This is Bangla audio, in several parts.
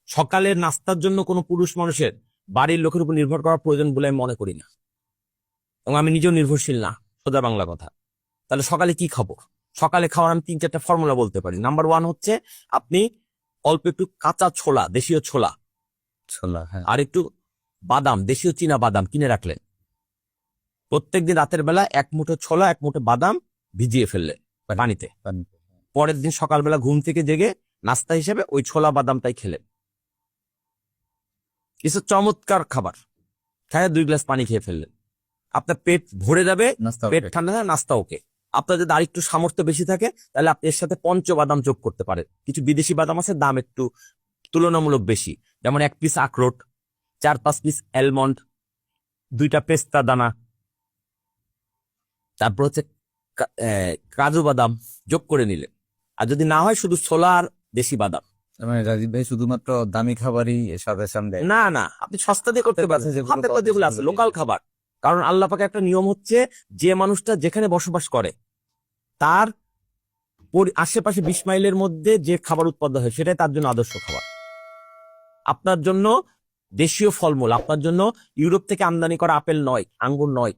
সকালের নাস্তার জন্য কোনো পুরুষ মানুষের বাড়ির লোকের উপর নির্ভর করার প্রয়োজন বলে আমি মনে করি না, এবং আমি নিজেও নির্ভরশীল না। সোজা বাংলা কথা। তাহলে সকালে কি খাবো? সকালে খাওয়ার আমি 3-4টা ফর্মুলা বলতে পারি। নাম্বার 1 হচ্ছে আপনি অল্প একটু কাঁচা ছোলা, দেশীয় ছোলা, হ্যাঁ। আর একটু বাদাম, দেশীয় চীনা বাদাম কিনে রাখলেন। প্রত্যেকদিন রাতের বেলা 1 মুঠো ছোলা 1 মুঠো বাদাম ভিজিয়ে ফেললেন পানিতে। পরের দিন সকালবেলা ঘুম থেকে জেগে নাস্তা হিসেবে ওই ছোলা বাদামটাই খেলেন। কিছু চমৎকার খাবার খায় 2 গ্লাস পানি খেয়ে ফেললেন। আপনার পেট ভরে যাবে, পেট ঠান্ডা না, নাস্তা ওকে। আপনার যদি আরেকটু সামর্থ্য বেশি থাকে তাহলে আপনি এর সাথে পঞ্চবাদাম যোগ করতে পারেন। কিছু বিদেশি বাদাম আছে, দাম একটু তুলনামূলক বেশি, যেমন 1 পিস আখরোট, 4-5 পিস অ্যালমন্ড, 2টা পেস্তা দানা, তারপর হচ্ছে কাজু বাদাম যোগ করে নিলেন। আর যদি না হয় শুধু ছোলা আর দেশি বাদাম। মানে রাজীব ভাই শুধুমাত্র দামি খাবারই সাজেশন দেয়? না না, আপনি সস্তা দিয়ে করতে পারছেন, যেগুলো আছে লোকাল খাবার। কারণ আল্লাহ পাকের একটা নিয়ম হচ্ছে, যে মানুষটা যেখানে বসবাস করে তার আশেপাশে 20 মাইলের মধ্যে যে খাবার উৎপাদন হয় সেটাই তার জন্য আদর্শ খাবার। আপনার জন্য দেশীয় ফলমূল, আপনার জন্য ইউরোপ থেকে আমদানি করা আপেল নয়, আঙ্গুর নয়,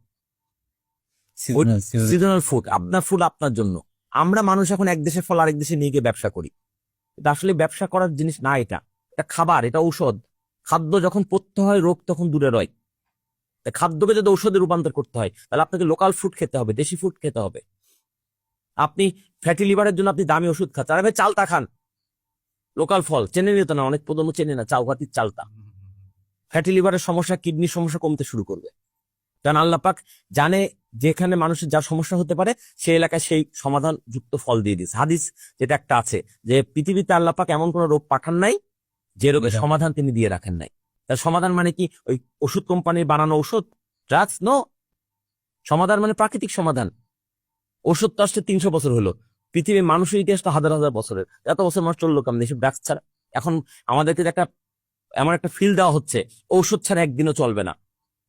সিজনাল ফুড। আপনার ফুড আপনার জন্য। আমরা মানুষ এখন এক দেশে ফল আরেক দেশে নিয়ে গিয়ে ব্যবসা করি। এটা আসলে ব্যবসা করার জিনিস না, এটা খাবার, এটা ঔষধ। খাদ্য যখন পড়তে হয় রোগ তখন দূরে রয়। খাদ্যকে যদি ঔষধে রূপান্তর করতে হয় তাহলে আপনাকে লোকাল ফুড খেতে হবে, দেশি ফুড খেতে হবে। আপনি ফ্যাটি লিভারের জন্য আপনি দামি ওষুধ খাচ্ছেন, আরে ভাই চালতা খান, লোকাল ফল। চেনে নিত না, অনেক প্রজন্ম চেনে না চাউকাতির চালতা। ফ্যাটি লিভারের সমস্যা, কিডনির সমস্যা কমতে শুরু করবে। কারণ আল্লাহ পাক জানে যেখানে মানুষের যা সমস্যা হতে পারে সেই এলাকায় সেই সমাধান যুক্ত ফল দিয়ে দিচ্ছে। হাদিস যেটা একটা আছে যে পৃথিবীতে আল্লাহ পাক এমন কোন রোগ পাঠান নাই যে রোগের সমাধান তিনি দিয়ে রাখেন নাই। তার সমাধান মানে কি ওই ওষুধ কোম্পানির বানানো ওষুধ, ড্রাগস? নো। সমাধান মানে প্রাকৃতিক সমাধান। ওষুধ তো আসছে 300 বছর হলো, পৃথিবীর মানুষের ইতিহাস তো হাজার হাজার বছরের। এত বছর মানুষ চললো কেমন এসব ড্রাগস ছাড়া? এখন আমাদেরকে একটা এমন একটা ফিল দেওয়া হচ্ছে ঔষধ ছাড়া একদিনও চলবে না।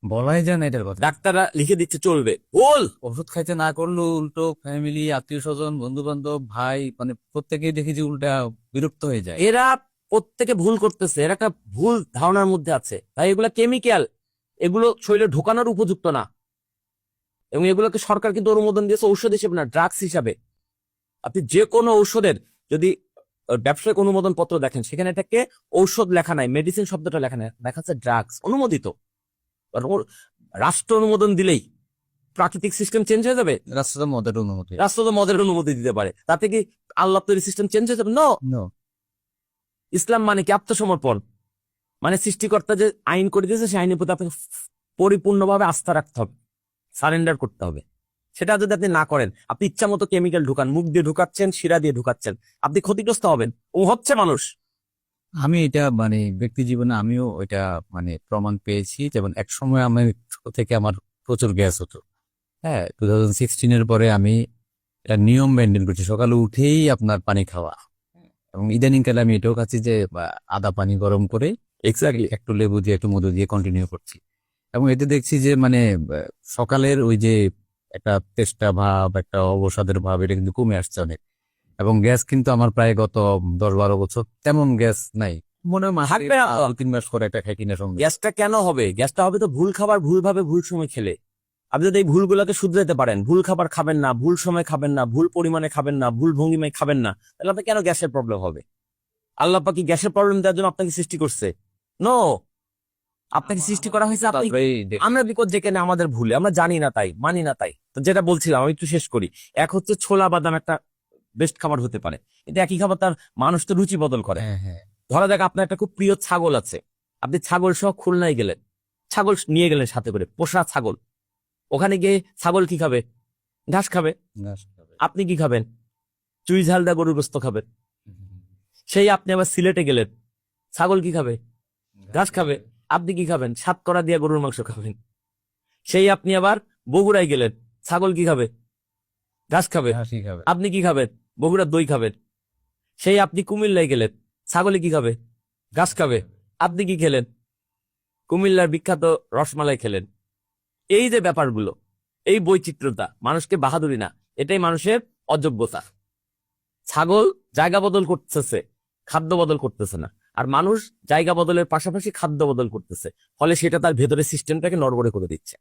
বলাই যায় না এটার কথা। ডাক্তাররা লিখে দিচ্ছে চলবে, বল ওষুধ খাইতে না করলো উল্টো ফ্যামিলি, আত্মীয় স্বজন, বন্ধু বান্ধব, ভাই, মানে প্রত্যেকেই দেখেছি উল্টা বিরক্ত হয়ে যায়। এরা প্রত্যেকে ভুল করতেছে, এরা একটা ভুল ধারণার মধ্যে আছে। তাই এগুলা কেমিক্যাল, এগুলো শরীরে ঢোকানোর উপযুক্ত না, এবং এগুলোকে সরকার কিন্তু অনুমোদন দিয়েছে ঔষধ হিসেবে না, ড্রাগস হিসাবে। আপনি যে কোনো ঔষধের যদি ব্যবসায়িক অনুমোদন পত্র দেখেন সেখানে এটাকে ঔষধ লেখা নাই, মেডিসিন শব্দটা লেখা নাই, লেখা আছে ড্রাগস, অনুমোদিত। রাষ্ট্র অনুমোদন দিলেই প্রাকৃতিক সিস্টেম চেঞ্জ হয়ে যাবে? রাষ্ট্র তো মদের অনুমতি, রাষ্ট্র তো মদের অনুমতি দিতে পারে, তাতে কি আল্লাহ তৈরি সিস্টেম চেঞ্জ হয়ে যাবে? নো। ইসলাম মানে কি? আত্মসমর্পণ। মানে সৃষ্টিকর্তা যে আইন করে দিয়েছে সেই আইনের প্রতি আপনাকে পরিপূর্ণভাবে আস্থা রাখতে হবে, সারেন্ডার করতে হবে। সেটা যদি আপনি না করেন, আপনি ইচ্ছা মতো কেমিক্যাল ঢুকান, মুখ দিয়ে ঢুকাচ্ছেন, শিরা দিয়ে ঢুকাচ্ছেন, আপনি ক্ষতিগ্রস্ত হবেন। ও হচ্ছে মানুষ। আমি এটা মানে ব্যক্তি জীবনে আমিও ওইটা মানে প্রমাণ পেয়েছি। যেমন এক সময় আমি ছোট থেকে আমার প্রচুর গ্যাস হতো। হ্যাঁ, 2016 পরে আমি এটা নিয়ম মেনটেন করছি, সকালে উঠেই আপনার পানি খাওয়া। এবং ইদানিং কালে আমি এটাও খাচ্ছি যে আদা পানি গরম করে এক্স্যাক্টলি একটু লেবু দিয়ে একটু মধু দিয়ে কন্টিনিউ করছি। এবং এতে দেখছি যে মানে সকালের ওই যে একটা তেষ্টা ভাব, একটা অবসাদের ভাব, এটা কিন্তু কমে আসছে অনেক। এবং গ্যাস কিন্তু আমার প্রায় গত 10-12 বছর তেমন গ্যাস নাই। মনে হয় 2-3 মাস করে একটা খাই কিনা সঙ্গে। গ্যাসটা কেন হবে? গ্যাসটা হবে তো ভুল খাবার ভুল ভাবে ভুল সময় খেলে। আপনি যদি এই ভুলগুলোকে শুধরাতে পারেন, ভুল খাবার খাবেন না, ভুল সময় খাবেন না, ভুল পরিমাণে খাবেন না, ভুল ভঙ্গিমায় খাবেন না, তাহলে আপনার কেন গ্যাসের প্রবলেম হবে? আল্লাহ পাক কি গ্যাসের প্রবলেম দেওয়ার জন্য আপনাকে সৃষ্টি করছে? নো। আপনাকে সৃষ্টি করা হয়েছে আমরা বিপদ যেখানে আমাদের ভুলে আমরা জানি না, তাই মানি না। তাই তো যেটা বলছিলাম আমি একটু শেষ করি। এক হচ্ছে ছোলা বাদাম একটা বেস্ট খাবার হতে পারে, এটা একই খাবার, তার মানুষ তো রুচি বদল করে। ধরা যাক আপনার একটা খুব প্রিয় ছাগল আছে, আপনি ছাগল সহ খুলনায় গেলেন, ছাগল নিয়ে গেলেন সাথে করে, পোষা ছাগল। ওখানে গিয়ে ছাগল কি খাবে? ঘাস খাবে। আপনি কি খাবেন? চুই ঝাল দা গরুর গোস্ত খাবেন। সেই আপনি আবার সিলেটে গেলেন, ছাগল কি খাবে? ঘাস খাবে। আপনি কি খাবেন? সাতকরা দিয়া গরুর মাংস খাবেন। সেই আপনি আবার বগুড়ায় গেলেন, ছাগল কি খাবে? ঘাস খাবে। আপনি কি খাবেন? বগুড়ার দই খাবেন। সেই আপনি কুমিল্লায় গেলেন, ছাগলে কি খাবে? ঘাস খাবে। আপনি কি খেলেন? কুমিল্লার বিখ্যাত রসমালাই খেলেন। এই যে ব্যাপারগুলো, এই বৈচিত্র্যতা মানুষকে বাহাদুরি না, এটাই মানুষের অযোগ্যতা। ছাগল জায়গা বদল করতেছে, খাদ্য বদল করতেছে না। আর মানুষ জায়গা বদলের পাশাপাশি খাদ্য বদল করতেছে, ফলে সেটা তার ভেতরের সিস্টেমটাকে নড়বড়ে করে দিচ্ছে।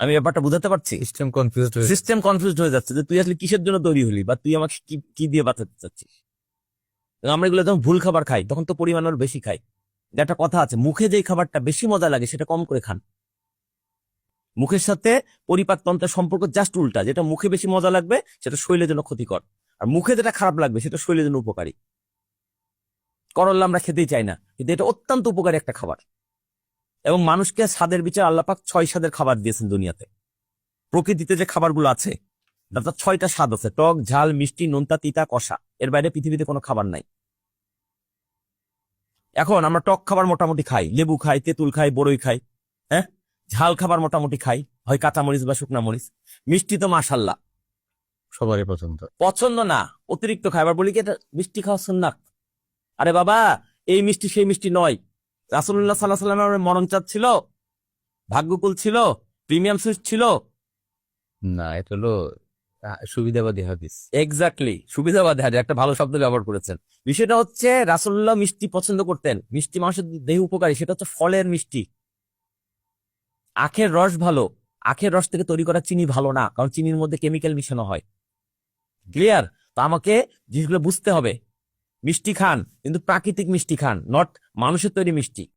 আমি ব্যাপারটা বুঝাতে পারছি? সিস্টেম কনফিউজ হয়ে সিস্টেম কনফিউজ হয়ে যাচ্ছে যে তুই আসলে কিসের জন্য তৈরি হলি, বা তুই আমাকে কি কি দিয়ে বাঁচাতে চাচ্ছিস। আমরা এগুলো যখন ভুল খাবার খাই তখন তো পরিমাণ আরো বেশি খাই। একটা কথা আছে, মুখে যেই খাবারটা বেশি মজা লাগে সেটা কম করে খান। মুখের সাথে পরিপাক তন্ত্রের সম্পর্ক জাস্ট উল্টা, যেটা মুখে বেশি মজা লাগবে সেটা শরীরের জন্য ক্ষতিকর, আর মুখে যেটা খারাপ লাগবে সেটা শরীরের জন্য উপকারী। করল্লা আমরা খেতেই চাই না, কিন্তু এটা অত্যন্ত উপকারী একটা খাবার। এবং মানুষকে স্বাদের বিচার আল্লাপাক 6 স্বাদের খাবার দিয়েছেন দুনিয়াতে। প্রকৃতিতে যে খাবারগুলো আছে তার 6টা স্বাদ আছে, টক, ঝাল, মিষ্টি, নোনতা, তিতা, কষা। এর বাইরে পৃথিবীতে কোনো খাবার নাই। এখন আমরা টক খাবার মোটামুটি খাই, লেবু খাই, তেঁতুল খাই, বড়ই খাই, হ্যাঁ। ঝাল খাবার মোটামুটি খাই, হয় কাঁচামরিচ বা শুকনা মরিচ। মিষ্টি তো মাশাল্লাহ সবারই পছন্দ। পছন্দ না, অতিরিক্ত খাই। আবার বলি কি এটা মিষ্টি খাওয়া সুন্নাত। আরে বাবা, এই মিষ্টি সেই মিষ্টি নয়। রাসূলুল্লাহ সাল্লাল্লাহু আলাইহি ওয়াসাল্লামের মরণ চাঁদ ছিল, ভাগ্যকুল ছিল, প্রিমিয়াম সুইট ছিল। না, এটা হলো সুবিধাবাদী হাদিস। এক্স্যাক্টলি, সুবিধাবাদী হাদিস, একটা ভালো শব্দ ব্যবহার করেছেন। বিষয়টা হচ্ছে রাসূলুল্লাহ মিষ্টি পছন্দ করতেন। মিষ্টি মানুষের দেহ উপকারী, সেটা হচ্ছে ফলের মিষ্টি। আখের রস ভালো, আখের রস থেকে তৈরি করা চিনি ভালো না, কারণ চিনির মধ্যে কেমিক্যাল মিশানো হয়। ক্লিয়ার? তো আমাকে জিনিসগুলো বুঝতে হবে। মিষ্টি খান, কিন্তু প্রাকৃতিক মিষ্টি খান, নট মানুষের তৈরি মিষ্টি।